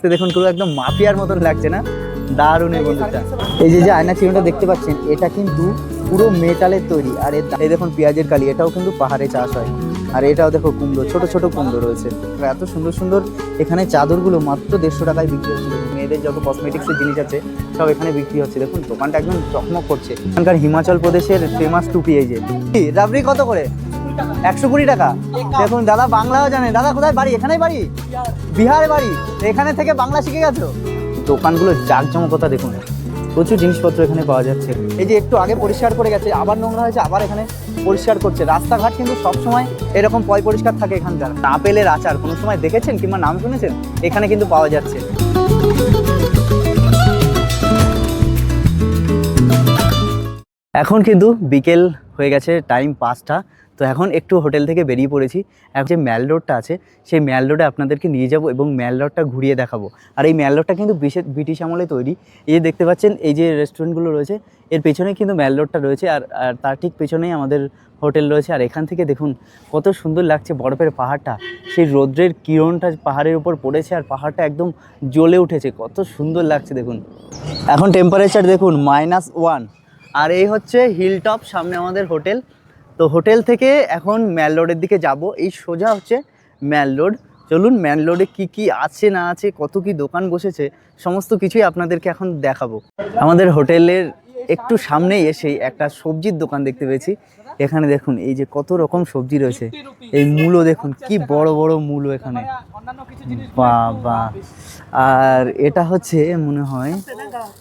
দেখুন পুরো একদম মাফিয়ার মতন লাগছে না? দারুণ এই বন্ধুটা। এই যে আয়না চিহ্নটা দেখতে পাচ্ছেন, এটা কিন্তু পুরো মেটালের তৈরি। আর এই দেখুন পেঁয়াজের কালি, এটাও কিন্তু পাহাড়ে চাষ হয়। আর এটাও দেখো কুমড়ো, ছোট ছোট কুমড়ো রয়েছে। এত সুন্দর সুন্দর এখানে চাদরগুলো মাত্র 150 টাকায় বিক্রি হচ্ছে। মেয়েদের যত কসমেটিক্সের জিনিস আছে সব এখানে বিক্রি হচ্ছে। দেখুন দোকানটা একদম চকমক করছে। এখানকার হিমাচল প্রদেশের ফেমাস টুপি। এই যে রাবড়ি কত করে? 120 টাকা। দেখুন দাদা বাংলাও জানে। দাদা কোথায় বাড়ি? এখানেই বাড়ি? বিহারে বাড়ি। এখানে থেকে বাংলা শিখে গেছো? দোকানগুলো জাঁকজমকতা দেখুন, প্রচুর জিনিসপত্র এখানে পাওয়া যাচ্ছে। এই যে একটু আগে পরিষ্কার করে গেছে, আবার নোংরা হয়েছে, আবার এখানে পরিষ্কার করছে। রাস্তাঘাট কিন্তু সবসময় এরকম পরিষ্কার থাকে এখানকার। আপেলের আচার কোনো সময় দেখেছেন কিংবা নাম শুনেছেন? এখানে কিন্তু পাওয়া যাচ্ছে। এখন কিন্তু বিকেল হয়ে গেছে, টাইম 5টা। তো এখন একটু হোটেল থেকে বেরিয়ে পড়েছি। এখন যে ম্যাল রোডটা আছে সেই ম্যাল রোডে আপনাদেরকে নিয়ে যাব এবং ম্যাল রোডটা ঘুরিয়ে দেখাবো। আর এই ম্যাল রোডটা কিন্তু ব্রিটিশ আমলে তৈরি। এই যে দেখতে পাচ্ছেন এই যে রেস্টুরেন্টগুলো রয়েছে, এর পেছনেই কিন্তু ম্যাল রোডটা রয়েছে। আর তার ঠিক পেছনেই আমাদের হোটেল রয়েছে। আর এখান থেকে দেখুন কত সুন্দর লাগছে বরফের পাহাড়টা। সেই রৌদ্রের কিরণটা পাহাড়ের উপর পড়েছে আর পাহাড়টা একদম জ্বলে উঠেছে। কত সুন্দর লাগছে দেখুন। এখন টেম্পারেচার দেখুন -1। আর এই হচ্ছে হিল টপ, সামনে আমাদের হোটেল। তো হোটেল থেকে এখন ম্যাল রোডের দিকে যাব। এই সোজা হচ্ছে ম্যাল রোড। চলুন ম্যাল রোডে কী কী আছে না আছে, কত কি দোকান বসেছে, সমস্ত কিছুই আপনাদেরকে এখন দেখাবো। আমাদের হোটেলের একটু সামনেই এসেই একটা সবজির দোকান দেখতে পেয়েছি। এখানে দেখুন এই যে কত রকম সবজি রয়েছে। এই মূলো দেখুন, কি বড় বড় মূলো এখানে, বাবা। আর এটা হচ্ছে মনে হয়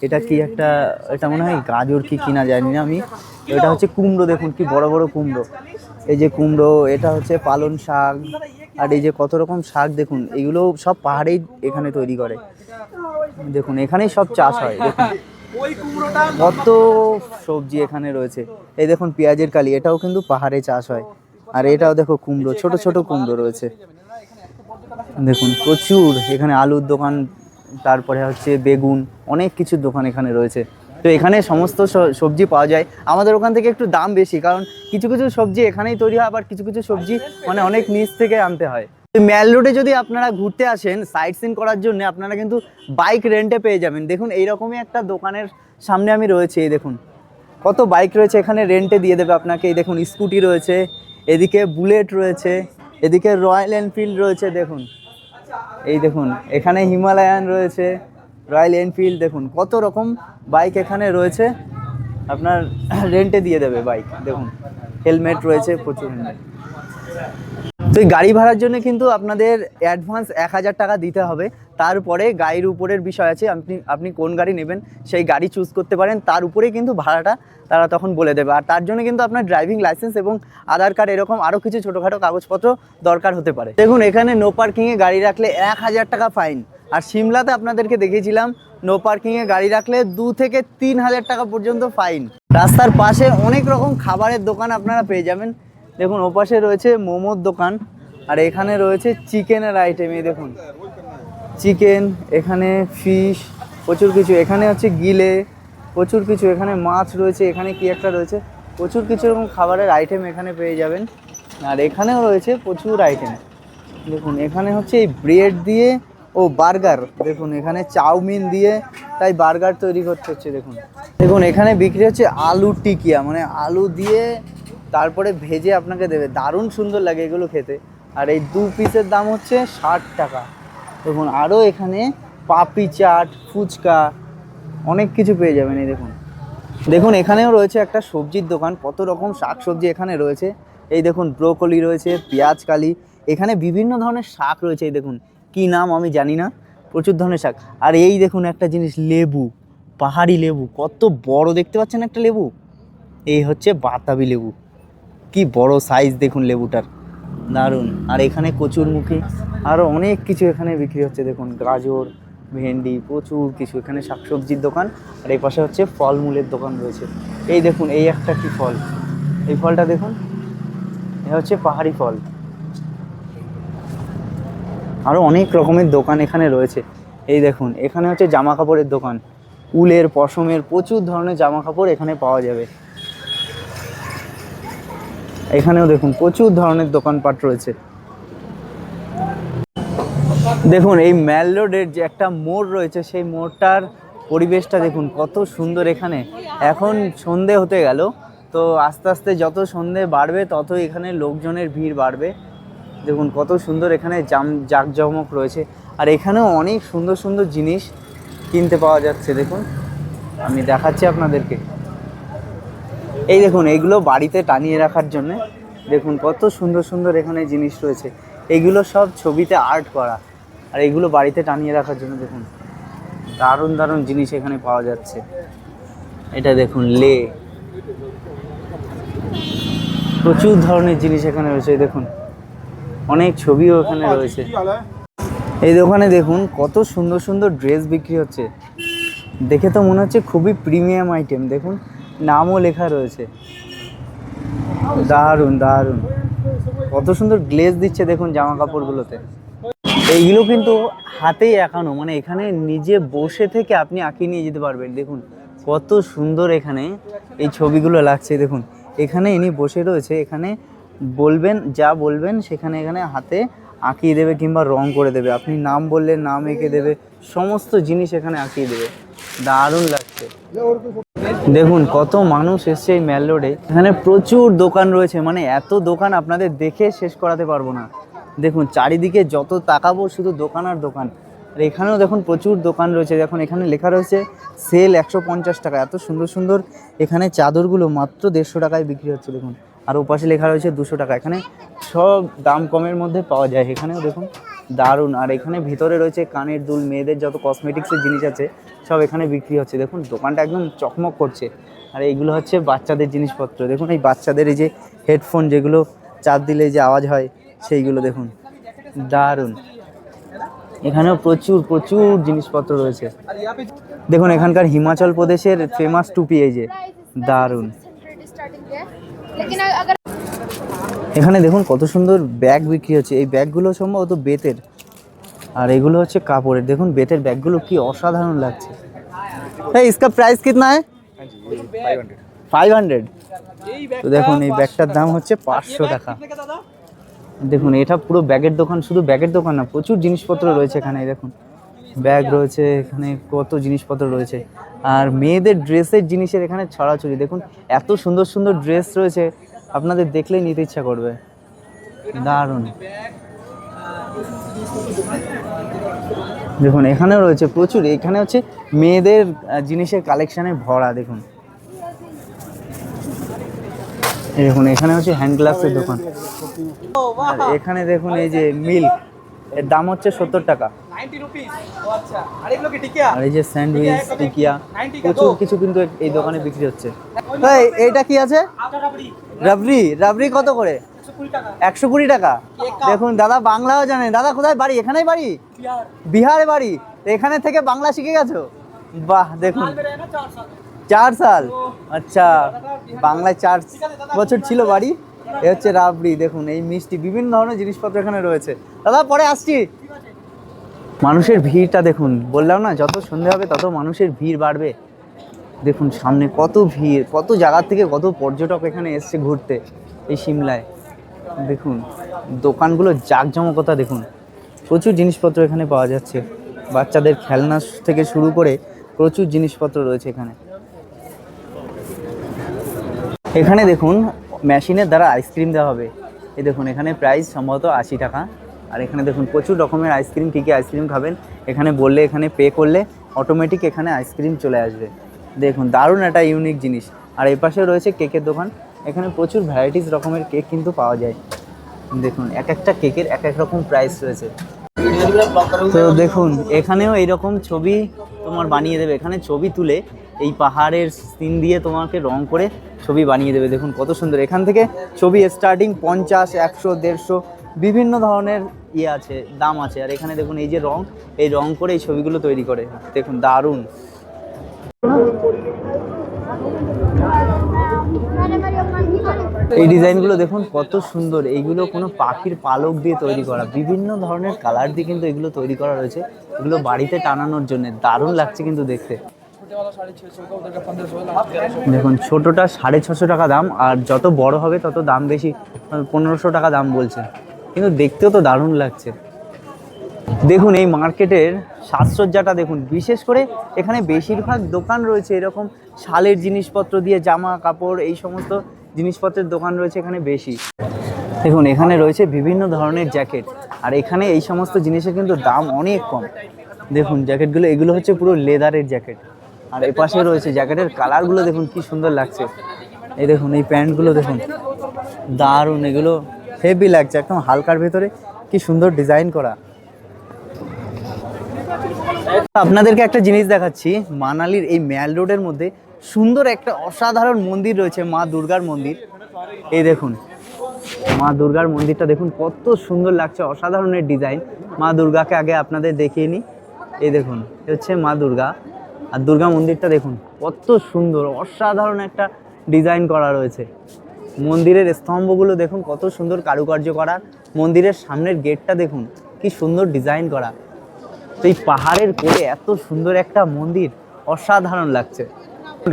এটা কি একটা, এটা মনে হয় গাজর কি কিনা জানি না আমি। এটা হচ্ছে কুমড়ো, দেখুন কি বড় বড় কুমড়ো। এই যে কুমড়ো, এটা হচ্ছে পালং শাক। আর এই যে কত রকম শাক দেখুন, এগুলো সব পাহাড়েই এখানে তৈরি করে। দেখুন এখানেই সব চাষ হয়। দেখুন কত সবজি এখানে রয়েছে। এই দেখুন পেঁয়াজের কালি, এটাও কিন্তু পাহাড়ে চাষ হয়। আর এটাও দেখো কুমড়ো, ছোট ছোট কুমড়ো রয়েছে। দেখুন প্রচুর এখানে আলুর দোকান, তারপরে হচ্ছে বেগুন, অনেক কিছুর দোকান এখানে রয়েছে। তো এখানে সমস্ত সবজি পাওয়া যায়। আমাদের ওখান থেকে একটু দাম বেশি, কারণ কিছু কিছু সবজি এখানেই তৈরি হয়, আবার কিছু কিছু সবজি মানে অনেক নিচ থেকে আনতে হয়। ম্যাল রোডে যদি আপনারা ঘুরতে আসেন সাইট সিন করার জন্য, আপনারা কিন্তু বাইক রেন্টে পেয়ে যাবেন। দেখুন এইরকমই একটা দোকানের সামনে আমি রয়েছি। এই দেখুন কত বাইক রয়েছে এখানে, রেন্টে দিয়ে দেবে আপনাকে। এই দেখুন স্কুটি রয়েছে, এদিকে বুলেট রয়েছে, এদিকে রয়্যাল এনফিল্ড রয়েছে। দেখুন এই দেখুন এখানে হিমালয়ান রয়েছে, রয়্যাল এনফিল্ড। দেখুন কত রকম বাইক এখানে রয়েছে, আপনার রেন্টে দিয়ে দেবে বাইক। দেখুন হেলমেট রয়েছে, প্রচুর হেলমেট। তো এই গাড়ি ভাড়ার জন্য কিন্তু আপনাদের অ্যাডভান্স 1000 টাকা দিতে হবে। তারপরে গাড়ির উপরের বিষয় আছে, আপনি কোন গাড়ি নেবেন সেই গাড়ি চুজ করতে পারেন। তার উপরেই কিন্তু ভাড়াটা তারা তখন বলে দেবে। আর তার জন্য কিন্তু আপনার ড্রাইভিং লাইসেন্স এবং আধার কার্ড, এরকম আরও কিছু ছোটোখাটো কাগজপত্র দরকার হতে পারে। দেখুন এখানে নো পার্কিংয়ে গাড়ি রাখলে 1000 টাকা ফাইন। আর সিমলাতে আপনাদেরকে দেখিয়েছিলাম নো পার্কিংয়ে গাড়ি রাখলে 2 থেকে 3000 টাকা পর্যন্ত ফাইন। রাস্তার পাশে অনেক রকম খাবারের দোকান আপনারা পেয়ে যাবেন। দেখুন ওপাশে রয়েছে মোমোর দোকান, আর এখানে রয়েছে চিকেনের আইটেম। এই দেখুন চিকেন, এখানে ফিশ, প্রচুর কিছু। এখানে হচ্ছে গিলে, প্রচুর কিছু। এখানে মাছ রয়েছে, এখানে কি একটা রয়েছে, প্রচুর কিছু রকম খাবারের আইটেম এখানে পেয়ে যাবেন। আর এখানেও রয়েছে প্রচুর আইটেম। দেখুন এখানে হচ্ছে এই ব্রেড দিয়ে বার্গার। দেখুন এখানে চাউমিন দিয়ে তাই বার্গার তৈরি করতে হচ্ছে। দেখুন দেখুন এখানে বিক্রি হচ্ছে আলু টিকিয়া, মানে আলু দিয়ে তারপরে ভেজে আপনাকে দেবে। দারুণ সুন্দর লাগে এগুলো খেতে। আর এই 2 পিসের দাম হচ্ছে 60 টাকা। দেখুন আরও এখানে পাপড়ি চাট, ফুচকা, অনেক কিছু পেয়ে যাবেন। এই দেখুন দেখুন এখানেও রয়েছে একটা সবজির দোকান, কত রকম শাক সবজি এখানে রয়েছে। এই দেখুন ব্রোকলি রয়েছে, পেঁয়াজ কালি, এখানে বিভিন্ন ধরনের শাক রয়েছে। এই দেখুন কি নাম আমি জানি না, প্রচুর ধরনের শাক। আর এই দেখুন একটা জিনিস, লেবু, পাহাড়ি লেবু, কত বড় দেখতে পাচ্ছেন একটা লেবু। এই হচ্ছে বাতাবি লেবু, কি বড় সাইজ দেখুন লেবুটার, দারুণ। আর এখানে কচুরমুখী, আরও অনেক কিছু এখানে বিক্রি হচ্ছে। দেখুন গাজর, ভেন্ডি, প্রচুর কিছু এখানে শাকসবজির দোকান। আর এই পাশে হচ্ছে ফলমূলের দোকান রয়েছে। এই দেখুন এই একটা কি ফল, এই ফলটা দেখুন, এটা হচ্ছে পাহাড়ি ফল। আরও অনেক রকমের দোকান এখানে রয়েছে। এই দেখুন এখানে হচ্ছে জামা কাপড়ের দোকান, উলের, পশমের, প্রচুর ধরনের জামা কাপড় এখানে পাওয়া যাবে। এখানেও দেখুন প্রচুর ধরনের দোকানপাট রয়েছে। দেখুন এই ম্যাল রোডের যে একটা মোড় রয়েছে, সেই মোড়টার পরিবেশটা দেখুন কত সুন্দর। এখানে এখন সন্ধে হতে গেল, তো আস্তে আস্তে যত সন্ধে বাড়বে তত এখানে লোকজনের ভিড় বাড়বে। দেখুন কত সুন্দর এখানে জাঁকজমক রয়েছে, আর এখানেও অনেক সুন্দর সুন্দর জিনিস কিনতে পাওয়া যাচ্ছে। দেখুন আমি দেখাচ্ছি আপনাদেরকে, এই দেখুন এইগুলো বাড়িতে টানিয়ে রাখার জন্য দেখুন কত সুন্দর সুন্দর এখানে জিনিস রয়েছে। এইগুলো সব ছবিতে আর্ট করা, আর এইগুলো বাড়িতে টানিয়ে রাখার জন্য দেখুন দারুণ দারুণ জিনিস এখানে পাওয়া যাচ্ছে। এটা দেখুন প্রচুর ধরনের জিনিস এখানে রয়েছে। দেখুন অনেক ছবিও এখানে রয়েছে। এই দোকানে দেখুন কত সুন্দর সুন্দর ড্রেস বিক্রি হচ্ছে, দেখে তো মনে হচ্ছে খুবই প্রিমিয়াম আইটেম। দেখুন নামও লেখা রয়েছে, দারুণ দারুণ, কত সুন্দর গ্লেজ দিচ্ছে দেখুন জামা কাপড়গুলোতে। এইগুলো কিন্তু হাতেই আঁকানো, মানে এখানে নিজে বসে থেকে আপনি আঁকিয়ে নিয়ে যেতে পারবেন। দেখুন কত সুন্দর এখানে এই ছবিগুলো লাগছে। দেখুন এখানে ইনি বসে রয়েছে, এখানে বলবেন যা বলবেন সেখানে এখানে হাতে আঁকিয়ে দেবে কিংবা রং করে দেবে। আপনি নাম বললে নাম এঁকে দেবে, সমস্ত জিনিস এখানে আঁকিয়ে দেবে। দারুণ লাগছে। দেখুন কত মানুষ এসছে এই ম্যাল রোডে, এখানে প্রচুর দোকান রয়েছে, মানে এত দোকান আপনাদের দেখে শেষ করাতে পারবো না। দেখুন চারিদিকে যত তাকাবো শুধু দোকান আর দোকান। আর এখানেও দেখুন প্রচুর দোকান রয়েছে। দেখুন এখানে লেখা রয়েছে সেল 150 টাকা। এত সুন্দর সুন্দর এখানে চাদরগুলো মাত্র 150 টাকায় বিক্রি হচ্ছে। দেখুন আর ওপাশে লেখা রয়েছে 200 টাকা। এখানে সব দাম কমের মধ্যে পাওয়া যায়। এখানেও দেখুন দারুণ। আর এখানে ভিতরে রয়েছে কানের দুল, মেয়েদের যত কসমেটিক্সের জিনিস আছে সব এখানে বিক্রি হচ্ছে। দেখুন দোকানটা একদম চকমক করছে। আর এইগুলো হচ্ছে বাচ্চাদের জিনিসপত্র। দেখুন এই বাচ্চাদের এই যে হেডফোন, যেগুলো চাপ দিলে যে আওয়াজ হয় সেইগুলো, দেখুন দারুণ। এখানেও প্রচুর প্রচুর জিনিসপত্র রয়েছে। দেখুন এখানকার হিমাচল প্রদেশের ফেমাস টুপি, এই যে দারুণ। এখানে দেখুন কত সুন্দর ব্যাগ বিক্রি হচ্ছে। এই ব্যাগগুলো সম্ভবত বেতের, আর এগুলো হচ্ছে কাপড়ের। দেখুন বেতের ব্যাগগুলো কি অসাধারণ লাগছে। ভাই इसका प्राइस कितना है? 500। তো দেখুন এই ব্যাগটার দাম হচ্ছে 500 টাকা। দেখুন এটা পুরো ব্যাগের দোকান, শুধু ব্যাগের দোকান না, প্রচুর জিনিসপত্র রয়েছে এখানে। দেখুন ব্যাগ রয়েছে, এখানে কত জিনিসপত্র রয়েছে। আর মেয়েদের ড্রেসের জিনিসের এখানে ছড়াছড়ি। দেখুন এত সুন্দর সুন্দর ড্রেস রয়েছে, আপনাদের দেখলেই নিতে ইচ্ছা করবে। দারুণ। দেখুন এখানেও রয়েছে প্রচুর, এখানে হচ্ছে মেয়েদের জিনিসের কালেকশানে ভরা। দেখুন দেখুন এখানে হচ্ছে হ্যান্ড গ্লাভসের দোকান। আর এখানে দেখুন এই যে মিল্ক, এর দাম হচ্ছে 70 টাকা। আর এই যে স্যান্ডউইচ, টিকিয়া, প্রচুর কিছু কিন্তু এই দোকানে বিক্রি হচ্ছে। এইটা কি আছে? রাবড়ি। রাবড়ি কত করে? 120 টাকা। দেখুন দাদা বাংলাও জানে। দাদা কোথায় বাড়ি? এখানেই বাড়ি? বিহারে বাড়ি। এখানে থেকে বাংলা শিখে গেছো? বাহ। দেখুন 4 সাল, আচ্ছা বাংলায় 4 বছর ছিল বাড়ি। এ হচ্ছে রাবড়ি। দেখুন এই মিষ্টি, বিভিন্ন ধরনের জিনিসপত্র এখানে রয়েছে। দাদা পরে আসছি। মানুষের ভিড়টা দেখুন, বললাম না যত সন্ধে হবে তত মানুষের ভিড় বাড়বে। দেখুন সামনে কত ভিড়, কত জায়গা থেকে কত পর্যটক এখানে এসছে ঘুরতে এই সিমলায়। দেখুন দোকানগুলো জাঁকজমকতা, দেখুন প্রচুর জিনিসপত্র এখানে পাওয়া যাচ্ছে। বাচ্চাদের খেলনা থেকে শুরু করে প্রচুর জিনিসপত্র রয়েছে এখানে। এখানে দেখুন মেশিনের দ্বারা আইসক্রিম দেওয়া হবে। এই দেখুন এখানে প্রাইস সম্ভবত 80 টাকা। আর এখানে দেখুন প্রচুর রকমের আইসক্রিম, কী কী আইসক্রিম খাবেন এখানে বললে, এখানে পে করলে অটোমেটিক এখানে আইসক্রিম চলে আসবে। দেখুন দারুণ একটা ইউনিক জিনিস। আর এই পাশে রয়েছে কেকের দোকান। এখানে প্রচুর ভ্যারাইটিস রকমের কেক কিন্তু পাওয়া যায়। দেখুন এক একটা কেকের এক এক রকম প্রাইস রয়েছে। তো দেখুন এখানেও এইরকম ছবি তোমার বানিয়ে দেবে। এখানে ছবি তুলে এই পাহাড়ের সিন দিয়ে তোমাকে রং করে ছবি বানিয়ে দেবে। দেখুন কত সুন্দর। এখান থেকে ছবি স্টার্টিং 50, 100, 150 বিভিন্ন ধরনের আছে, দাম আছে। আর এখানে দেখুন এই যে রং, এই রং করে এই ছবিগুলো তৈরি করে। দেখুন দারুণ। এই ডিজাইনগুলো দেখুন কত সুন্দর। এইগুলো কোনো পাখির পালক দিয়ে তৈরি করা, বিভিন্ন ধরনের কালার দিয়ে কিন্তু এগুলো তৈরি করা রয়েছে। এগুলো বাড়িতে টানানোর জন্য দারুণ লাগছে কিন্তু দেখতে। দেখুন ছোটোটা 650 টাকা দাম, আর যত বড় হবে তত দাম বেশি, 1500 টাকা দাম বলছে। কিন্তু দেখতেও তো দারুণ লাগছে। দেখুন এই মার্কেটের সাজসজ্জাটা দেখুন, বিশেষ করে এখানে বেশিরভাগ দোকান রয়েছে এরকম শালের জিনিসপত্র দিয়ে, জামা কাপড় এই সমস্ত জিনিসপত্রের দোকান রয়েছে এখানে বেশি। দেখুন এখানে রয়েছে বিভিন্ন ধরনের জ্যাকেট, আর এখানে এই সমস্ত জিনিসের কিন্তু দাম অনেক কম। দেখুন জ্যাকেটগুলো, এগুলো হচ্ছে পুরো লেদারের জ্যাকেট, আর এপাশে রয়েছে জ্যাকেটের কালারগুলো দেখুন কি সুন্দর লাগছে। এই দেখুন এই প্যান্টগুলো দেখুন দারুণ, এগুলো হেভি লাগছে, একদম হালকার ভেতরে কি সুন্দর ডিজাইন করা। আপনাদেরকে একটা জিনিস দেখাচ্ছি, মানালির এই ম্যাল রোডের মধ্যে সুন্দর একটা অসাধারণ মন্দির রয়েছে, মা দুর্গার মন্দির। এই দেখুন মা দুর্গার মন্দিরটা দেখুন কত সুন্দর লাগছে, অসাধারণের ডিজাইন। মা দুর্গাকে আগে আপনাদের দেখিয়ে নিই। এই দেখুন এ হচ্ছে মা দুর্গা, আর দুর্গা মন্দিরটা দেখুন কত সুন্দর, অসাধারণ একটা ডিজাইন করা রয়েছে। মন্দিরের স্তম্ভগুলো দেখুন কত সুন্দর কারুকার্য করা, মন্দিরের সামনের গেটটা দেখুন কি সুন্দর ডিজাইন করা। তো এই পাহাড়ের কোলে এত সুন্দর একটা মন্দির, অসাধারণ লাগছে।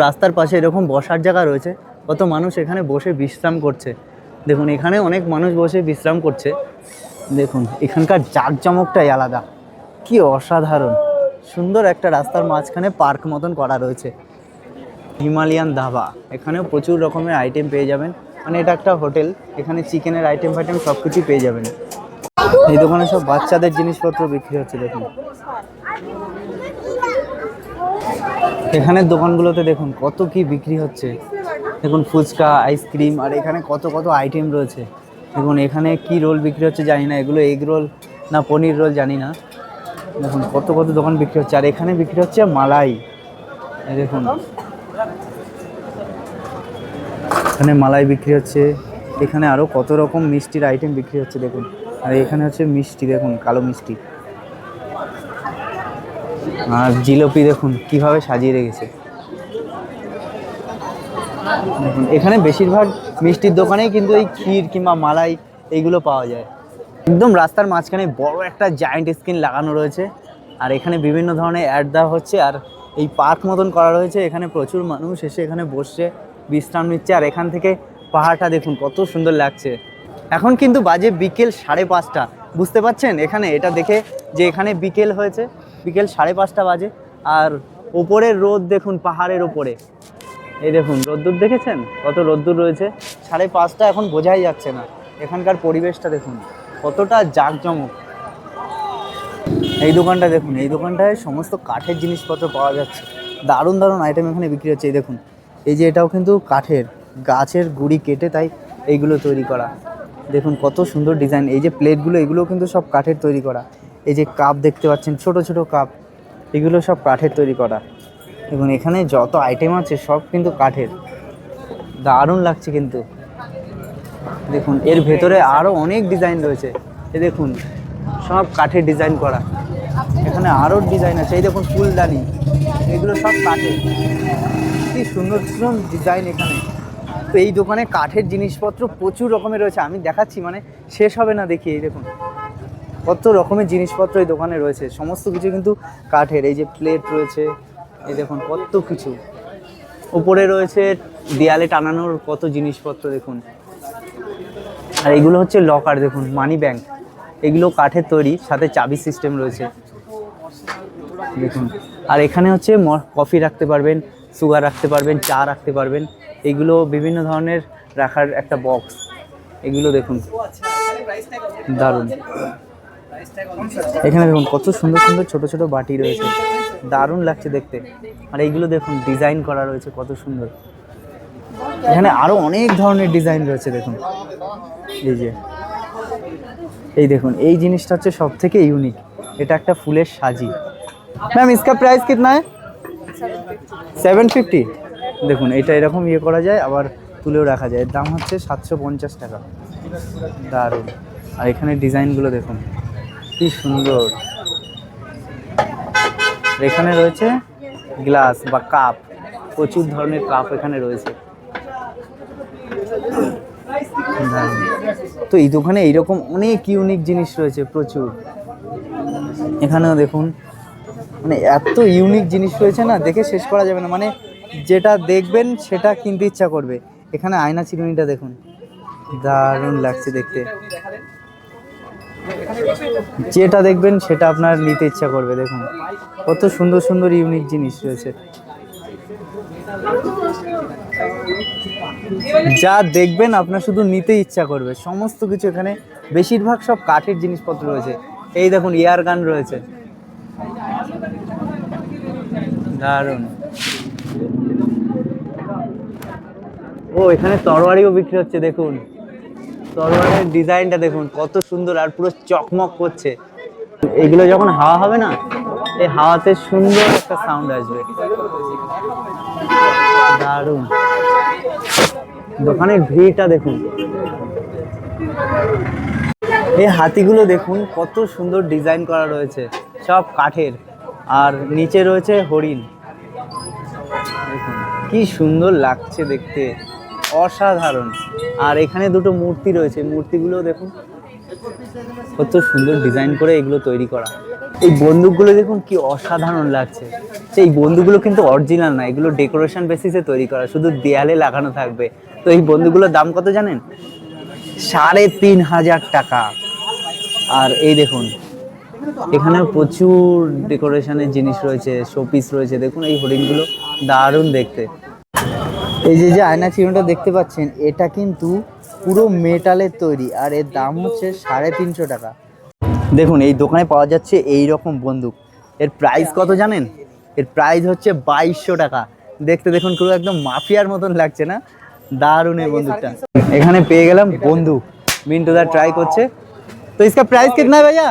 রাস্তার পাশে এরকম বসার জায়গা রয়েছে, কত মানুষ এখানে বসে বিশ্রাম করছে। দেখুন এখানে অনেক মানুষ বসে বিশ্রাম করছে। দেখুন এখানকার জাঁকজমকটাই আলাদা, কি অসাধারণ সুন্দর একটা রাস্তার মাঝখানে পার্ক মতন করা রয়েছে। হিমালয়ান ধাবা, এখানেও প্রচুর রকমের আইটেম পেয়ে যাবেন, মানে এটা একটা হোটেল, এখানে চিকেনের আইটেম ফাইটেম সব কিছুই পেয়ে যাবেন। এই দোকানে সব বাচ্চাদের জিনিসপত্র বিক্রি হচ্ছে। দেখুন এখানের দোকানগুলোতে দেখুন কত কি বিক্রি হচ্ছে। দেখুন ফুচকা, আইসক্রিম, আর এখানে কত কত আইটেম রয়েছে। দেখুন এখানে কি রোল বিক্রি হচ্ছে জানি না, এগুলো এগ রোল না পনির রোল জানি না। দেখুন কত কত দোকান বিক্রি হচ্ছে, আর এখানে বিক্রি হচ্ছে মালাই। এই দেখুন এখানে মালাই বিক্রি হচ্ছে, এখানে আরও কত রকম মিষ্টির আইটেম বিক্রি হচ্ছে দেখুন। আর এখানে হচ্ছে মিষ্টি, দেখুন কালো মিষ্টি, আর জিলিপি দেখুন কিভাবে সাজিয়ে রেখেছে। দেখুন এখানে বেশিরভাগ মিষ্টির দোকানেই কিন্তু এই ক্ষীর কিংবা মালাই এইগুলো পাওয়া যায়। একদম রাস্তার মাঝখানে বড় একটা জায়ান্ট স্ক্রিন লাগানো রয়েছে, আর এখানে বিভিন্ন ধরনের অ্যাড দেওয়া হচ্ছে, আর এই পার্ক মতন করা রয়েছে। এখানে প্রচুর মানুষ এসে এখানে বসছে, বিশ্রাম নিচ্ছে, আর এখান থেকে পাহাড়টা দেখুন কত সুন্দর লাগছে। এখন কিন্তু বাজে বিকেল 5:30, বুঝতে পারছেন এখানে এটা দেখে যে এখানে বিকেল হয়েছে, বিকেল 5:30 বাজে। আর ওপরের রোদ দেখুন পাহাড়ের ওপরে, এই দেখুন রোদ্দুর দেখেছেন কত রোদ্দুর রয়েছে। 5:30 এখন বোঝাই যাচ্ছে না। এখানকার পরিবেশটা দেখুন কতটা জাঁকজমক। এই দোকানটা দেখুন, এই দোকানটায় সমস্ত কাঠের জিনিসপত্র পাওয়া যাচ্ছে, দারুণ দারুণ আইটেম এখানে বিক্রি হচ্ছে। এই দেখুন এই যে এটাও কিন্তু কাঠের, গাছের গুঁড়ি কেটে তাই এইগুলো তৈরি করা। দেখুন কত সুন্দর ডিজাইন, এই যে প্লেটগুলো এগুলোও কিন্তু সব কাঠের তৈরি করা। এই যে কাপ দেখতে পাচ্ছেন ছোট ছোট কাপ, এগুলো সব কাঠের তৈরি করা। দেখুন এখানে যত আইটেম আছে সব কিন্তু কাঠের, দারুণ লাগছে কিন্তু। দেখুন এর ভেতরে আরও অনেক ডিজাইন রয়েছে, এই দেখুন সব কাঠের ডিজাইন করা। এখানে আরও ডিজাইন আছে, এই দেখুন ফুলদানি, এগুলো সব কাঠের, কি সুন্দর সুন্দর ডিজাইন এখানে। তো এই দোকানে কাঠের জিনিসপত্র প্রচুর রকমের রয়েছে, আমি দেখাচ্ছি মানে শেষ হবে না দেখি। এই দেখুন কত রকমের জিনিসপত্র এই দোকানে রয়েছে, সমস্ত কিছু কিন্তু কাঠের। এই যে প্লেট রয়েছে, এই দেখুন কত কিছু। উপরে রয়েছে দেয়ালে টানানোর কত জিনিসপত্র দেখুন। আর এগুলো হচ্ছে লকার, দেখুন মানি ব্যাংক, এগুলো কাঠের তৈরি, সাথে চাবি সিস্টেম রয়েছে দেখুন। আর এখানে হচ্ছে কফি রাখতে পারবেন, সুগার রাখতে পারবেন, চা রাখতে পারবেন, এগুলো বিভিন্ন ধরনের রাখার একটা বক্স। এগুলো দেখুন দারুণ। এখানে দেখুন কত সুন্দর সুন্দর ছোট ছোট বাটি রয়েছে, দারুণ লাগছে দেখতে। আর এইগুলো দেখুন ডিজাইন করা রয়েছে কত সুন্দর। এখানে আরো অনেক ধরনের ডিজাইন রয়েছে দেখুন। এই যে এই দেখুন এই জিনিসটা হচ্ছে সব থেকে ইউনিক, এটা একটা ফুলের সাজি। ম্যাম इसका প্রাইস कितना है? 750। দেখুন এটা এরকম ইয়ে করা যায়, আবার তুলেও রাখা যায়, দাম হচ্ছে 750 টাকা। দারুণ। আর এখানে ডিজাইনগুলো দেখুন কি সুন্দর। এখানে রয়েছে গ্লাস বা কাপ, প্রচুর ধরনের কাপ এখানে রয়েছে। তো এই দোকানে এইরকম অনেক ইউনিক জিনিস রয়েছে প্রচুর। এখানেও দেখুন মানে এত ইউনিক জিনিস রয়েছে না, দেখে শেষ করা যাবে না, মানে যেটা দেখবেন সেটা কিনতে ইচ্ছা করবে। এখানে আয়না চিরুনিটা দেখুন, দারুণ লাগছে দেখতে। যেটা দেখবেন সেটা আপনার নিতে ইচ্ছা করবে। দেখুন কত সুন্দর সুন্দর ইউনিক জিনিস রয়েছে, যা দেখবেন আপনার শুধু নিতে ইচ্ছা করবে। সমস্ত কিছু এখানে বেশিরভাগ সব কাঠের জিনিসপত্র রয়েছে। এই দেখুন এয়ার গান রয়েছে, দারুণ। ও এখানে তরবারিও বিক্রি হচ্ছে, দেখুন তরবারের ডিজাইনটা দেখুন কত সুন্দর আর পুরো চকমক করছে। এগুলো যখন হাওয়া হবে না, এই হাওয়াতে সুন্দর একটা সাউন্ড আসবে, দারুণ। দোকানের ভিড়টা দেখুন, এই হাতিগুলো দেখুন কত সুন্দর ডিজাইন করা রয়েছে, সব কাঠের, আর নিচে রয়েছে হরিণ। দেখুন কি সুন্দর লাগছে দেখতে, অসাধারণ। আর এখানে দুটো মূর্তি রয়েছে, মূর্তিগুলো দেখুন কত সুন্দর ডিজাইন করে এগুলো তৈরি করা। এই বন্দুকগুলো দেখুন কি অসাধারণ লাগছে। সেই বন্দুকগুলো কিন্তু অরিজিনাল না, এগুলো ডেকোরেশন বেসিসে তৈরি করা, শুধু দেয়ালে লাগানো থাকবে। তো এই বন্দুকগুলোর দাম কত জানেন? ৩,৫০০ টাকা। আর এই দেখুন এখানে প্রচুর ডেকোরেশনের জিনিস রয়েছে, শোপিস রয়েছে। দেখুন এই হরিণগুলো দারুণ দেখতে। এই যে যে আয়না চিহ্নটা দেখতে পাচ্ছেন, এটা কিন্তু পুরো মেটালের তৈরি, আর এর দাম হচ্ছে ৩৫০ টাকা। দেখুন এই দোকানে পাওয়া যাচ্ছে এই রকম বন্দুক, এর প্রাইস কত জানেন? এর প্রাইস হচ্ছে ২২০০ টাকা। দেখতে দেখুন পুরো একদম মাফিয়ার মতন লাগছে না? দারুণ এই বন্দুকটা। এখানে পেয়ে গেলাম বন্দুক, মিন্টু দা ট্রাই করছে। তো इसका प्राइस कितना है भैया?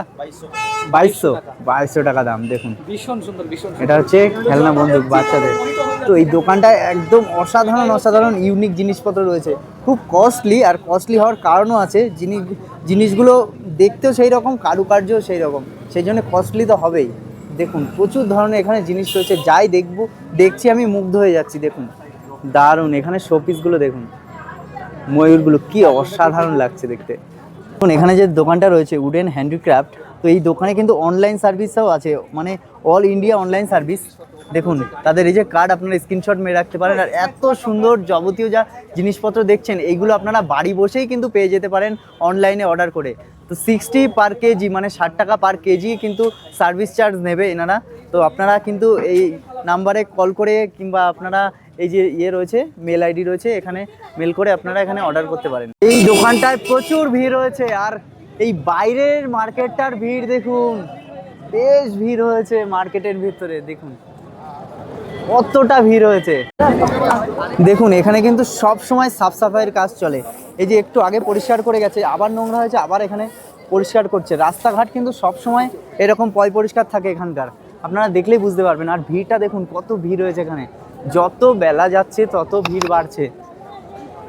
2200 টাকা দাম। দেখুন ভীষণ সুন্দর, এটা হচ্ছে খেলনা বন্দুক বাচ্চাদের। তো এই দোকানটা একদম অসাধারণ অসাধারণ ইউনিক জিনিসপত্র রয়েছে, খুব কস্টলি। আর কস্টলি হওয়ার কারণও আছে, জিনিসগুলো দেখতেও সেই রকম, কারুকার্যও সেই রকম, সেই জন্য কস্টলি তো হবেই। দেখুন প্রচুর ধরনের এখানে জিনিস রয়েছে, যাই দেখছি আমি মুগ্ধ হয়ে যাচ্ছি। দেখুন দারুণ, এখানে শোপিসগুলো দেখুন, ময়ূরগুলো কি অসাধারণ লাগছে দেখতে। এখানে যে দোকানটা রয়েছে উডেন হ্যান্ডিক্রাফট, তো এই দোকানে কিন্তু অনলাইন সার্ভিসও আছে, মানে অল ইন্ডিয়া অনলাইন সার্ভিস। দেখুন তাদের এই যে কার্ড, আপনারা স্ক্রিনশট মেরে রাখতে পারেন। আর এত সুন্দর যাবতীয় যা জিনিসপত্র দেখছেন, এইগুলো আপনারা বাড়ি বসেই কিন্তু পেয়ে যেতে পারেন অনলাইনে অর্ডার করে। তো 60 পার কেজি, মানে 60 টাকা পার কেজি কিন্তু সার্ভিস চার্জ নেবে এনারা। তো আপনারা কিন্তু এই নাম্বারে কল করে, কিংবা আপনারা এই যে রয়েছে মেল আইডি রয়েছে, এখানে মেল করে আপনারা এখানে অর্ডার করতে পারেন। এই দোকানটায় প্রচুর ভিড় রয়েছে, আর এই বাইরের মার্কেটটার ভিড় দেখুন, বেশ ভিড় হয়েছে মার্কেটের ভিতরে। দেখুন কতটা ভিড় হয়েছে। দেখুন এখানে কিন্তু সব সময় সাফ সাফাইয়ের কাজ চলে। এই যে একটু আগে পরিষ্কার করে গেছে, আবার নোংরা হয়েছে, আবার এখানে পরিষ্কার করছে। রাস্তাঘাট কিন্তু সব সময় এরকম পরিষ্কার থাকে এখানকার, আপনারা দেখলেই বুঝতে পারবেন। আর ভিড়টা দেখুন কত ভিড় হয়েছে এখানে, যত বেলা যাচ্ছে তত ভিড় বাড়ছে।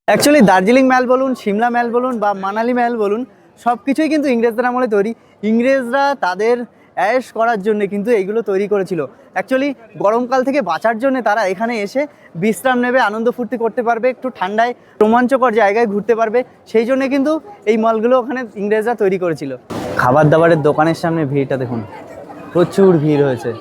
অ্যাকচুয়ালি দার্জিলিং ম্যাল বলুন, সিমলা ম্যাল বলুন, বা মানালি ম্যাল বলুন, সব কিছুই কিন্তু ইংরেজদের আমলে তৈরি। ইংরেজরা তাদের অ্যাশ করার জন্য কিন্তু এইগুলো তৈরি করেছিল। অ্যাকচুয়ালি গরমকাল থেকে বাঁচার জন্য তারা এখানে এসে বিশ্রাম নেবে, আনন্দ ফুর্তি করতে পারবে, একটু ঠান্ডায় রোমাঞ্চকর জায়গায় ঘুরতে পারবে, সেই জন্য কিন্তু এই মলগুলো ওখানে ইংরেজরা তৈরি করেছিল। খাবার দাবারের দোকানের সামনে ভিড়টা দেখুন, প্রচুর ভিড় হয়েছে।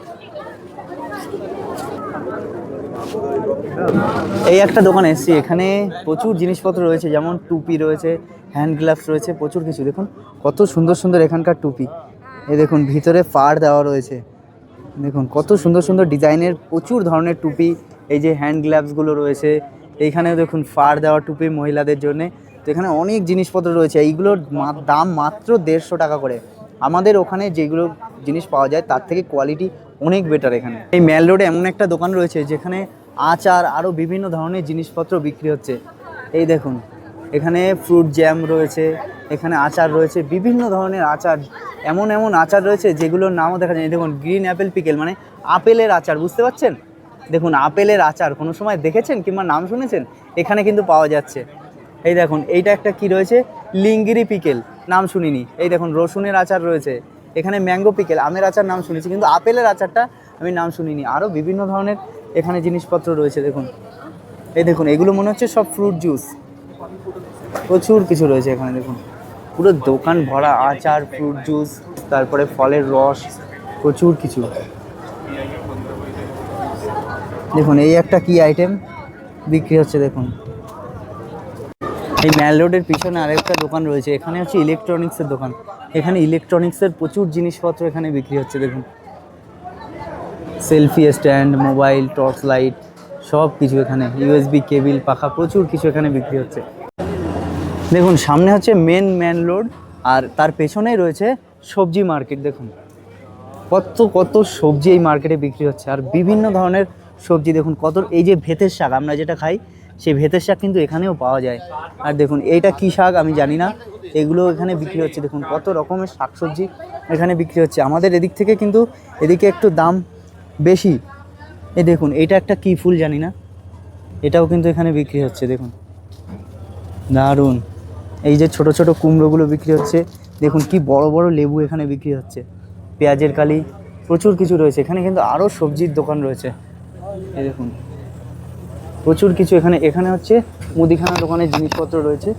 এই একটা দোকানে এসেছি, এখানে প্রচুর জিনিসপত্র রয়েছে, যেমন টুপি রয়েছে, হ্যান্ড গ্লাভস রয়েছে, প্রচুর কিছু। দেখুন কত সুন্দর সুন্দর এখানকার টুপি। এই দেখুন ভিতরে পাড় দেওয়া রয়েছে, দেখুন কত সুন্দর সুন্দর ডিজাইনের প্রচুর ধরনের টুপি। এই যে হ্যান্ড গ্লাভসগুলো রয়েছে, এইখানেও দেখুন ফাড় দেওয়া টুপি মহিলাদের জন্যে। তো এখানে অনেক জিনিসপত্র রয়েছে, এইগুলোর দাম মাত্র 150 টাকা করে। আমাদের ওখানে যেগুলো জিনিস পাওয়া যায় তার থেকে কোয়ালিটি অনেক বেটার এখানে। এই ম্যাল রোডে এমন একটা দোকান রয়েছে যেখানে আচার আরও বিভিন্ন ধরনের জিনিসপত্র বিক্রি হচ্ছে। এই দেখুন এখানে ফ্রুট জ্যাম রয়েছে, এখানে আচার রয়েছে, বিভিন্ন ধরনের আচার, এমন এমন আচার রয়েছে যেগুলোর নামও দেখা যায়। দেখুন গ্রিন অ্যাপেল পিকেল, মানে আপেলের আচার, বুঝতে পারছেন? দেখুন আপেলের আচার কোনো সময় দেখেছেন কিংবা নাম শুনেছেন? এখানে কিন্তু পাওয়া যাচ্ছে। এই দেখুন এইটা একটা কি রয়েছে, লিঙ্গিরি পিকেল, নাম শুনিনি। এই দেখুন রসুনের আচার রয়েছে, এখানে ম্যাঙ্গো পিকেল, আমের আচার নাম শুনেছি, কিন্তু আপেলের আচারটা আমি নাম শুনিনি। আরও বিভিন্ন ধরনের এখানে জিনিসপত্র রয়েছে। দেখুন এই দেখুন এগুলো মনে হচ্ছে সব ফ্রুট জুস, প্রচুর কিছু রয়েছে এখানে। দেখুন পুরো দোকান ভরা আচার, ফ্রুট জুস, তারপরে ফলের রস, প্রচুর কিছু। দেখুন এই একটা কি আইটেম বিক্রি হচ্ছে। দেখুন এই ম্যাল রোডের পিছনে আরেকটা দোকান রয়েছে, এখানে হচ্ছে ইলেকট্রনিক্সের দোকান। এখানে ইলেকট্রনিক্সের প্রচুর জিনিসপত্র এখানে বিক্রি হচ্ছে। দেখুন selfie stand, mobile, torch light, সব কিছু এখানে, ইউএসবি কেবিল, পাখা, প্রচুর কিছু এখানে বিক্রি হচ্ছে। দেখুন সামনে হচ্ছে মেন রোড, আর তার পেছনেই রয়েছে সবজি মার্কেট। দেখুন কত কত সবজি এই মার্কেটে বিক্রি হচ্ছে, আর বিভিন্ন ধরনের সবজি। দেখুন কত, এই যে ভেতের শাক আমরা যেটা খাই, সেই ভেতের শাক কিন্তু এখানেও পাওয়া যায়। আর দেখুন এইটা কী শাক আমি জানি না, এগুলো এখানে বিক্রি হচ্ছে। দেখুন কত রকমের শাকসবজি এখানে বিক্রি হচ্ছে। আমাদের এদিক থেকে কিন্তু এদিকে একটু দাম বেশি। এই দেখুন এইটা একটা কী ফুল জানি না, এটাও কিন্তু এখানে বিক্রি হচ্ছে। দেখুন দারুণ। এই যে ছোট ছোট কুমড়োগুলো বিক্রি হচ্ছে। দেখুন কি বড় বড় লেবু এখানে বিক্রি হচ্ছে, পেঁয়াজের কালি, প্রচুর কিছু রয়েছে এখানে। কিন্তু আরও সবজির দোকান রয়েছে। এই দেখুন প্রচুর কিছু এখানে। এখানে হচ্ছে মুদিখানা দোকানের জিনিসপত্র রয়েছে।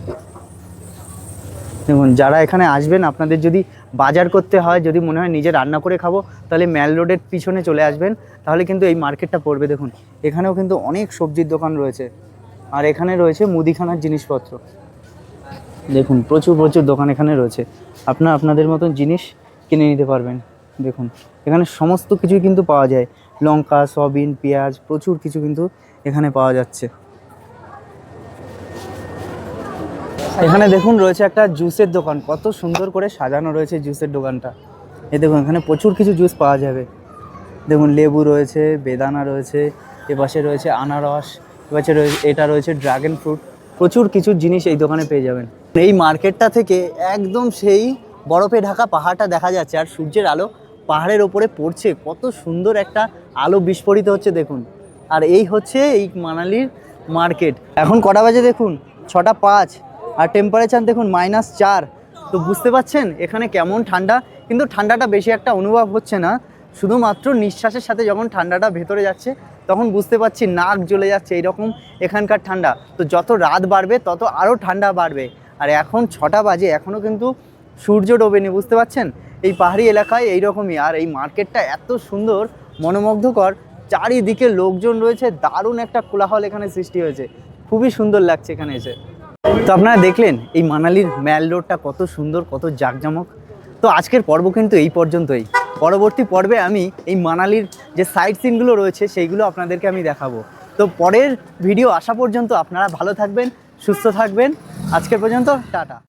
দেখুন যারা এখানে আসবেন, আপনাদের যদি বাজার করতে হয়, যদি মনে হয় নিজে রান্না করে খাবো, তাহলে ম্যাল রোডের পিছনে চলে আসবেন, তাহলে কিন্তু এই মার্কেটটা পড়বে। দেখুন এখানেও কিন্তু অনেক সবজির দোকান রয়েছে, আর এখানে রয়েছে মুদিখানার জিনিসপত্র। দেখুন প্রচুর প্রচুর দোকান এখানে রয়েছে, আপনাদের মতন জিনিস কিনে নিতে পারবেন। দেখুন এখানে সমস্ত কিছুই কিন্তু পাওয়া যায়, লঙ্কা, সয়াবিন, পেঁয়াজ, প্রচুর কিছু কিন্তু এখানে পাওয়া যাচ্ছে। এখানে দেখুন রয়েছে একটা জুসের দোকান, কত সুন্দর করে সাজানো রয়েছে জুসের দোকানটা। এই দেখুন এখানে প্রচুর কিছু জুস পাওয়া যাবে। দেখুন লেবু রয়েছে, বেদানা রয়েছে, এপাশে রয়েছে আনারস, এপাশে রয়েছে, এটা রয়েছে ড্রাগন ফ্রুট। প্রচুর কিছু জিনিস এই দোকানে পেয়ে যাবেন। এই মার্কেটটা থেকে একদম সেই বরফে ঢাকা পাহাড়টা দেখা যাচ্ছে, আর সূর্যের আলো পাহাড়ের ওপরে পড়ছে, কত সুন্দর একটা আলো বিস্ফোরিত হচ্ছে। দেখুন আর এই হচ্ছে এই মানালির মার্কেট। এখন কটা বাজে দেখুন, 6টা 5, আর টেম্পারেচার দেখুন -4। তো বুঝতে পারছেন এখানে কেমন ঠান্ডা। কিন্তু ঠান্ডাটা বেশি একটা অনুভব হচ্ছে না, শুধুমাত্র নিঃশ্বাসের সাথে যখন ঠান্ডাটা ভেতরে যাচ্ছে তখন বুঝতে পারছি নাক জ্বলে যাচ্ছে, এইরকম এখানকার ঠান্ডা। তো যত রাত বাড়বে তত আরও ঠান্ডা বাড়বে। আর এখন 6টা বাজে, এখনও কিন্তু সূর্য ডোবেনি, বুঝতে পারছেন। এই পাহাড়ি এলাকায় এইরকমই। আর এই মার্কেটটা এত সুন্দর, মনোমুগ্ধকর, চারিদিকে লোকজন রয়েছে, দারুণ একটা কোলাহল এখানে সৃষ্টি হয়েছে, খুবই সুন্দর লাগছে এখানে এসে। তো আপনারা দেখলেন এই মানালির ম্যাল রোডটা কত সুন্দর, কত জাঁকজমক। তো আজকের পর্ব কিন্তু এই পর্যন্তই। পরবর্তী পর্বে আমি এই মানালির যে সাইট সিনগুলো রয়েছে সেইগুলো আপনাদেরকে আমি দেখাবো। তো পরের ভিডিও আসা পর্যন্ত আপনারা ভালো থাকবেন, সুস্থ থাকবেন। আজকের পর্যন্ত টাটা।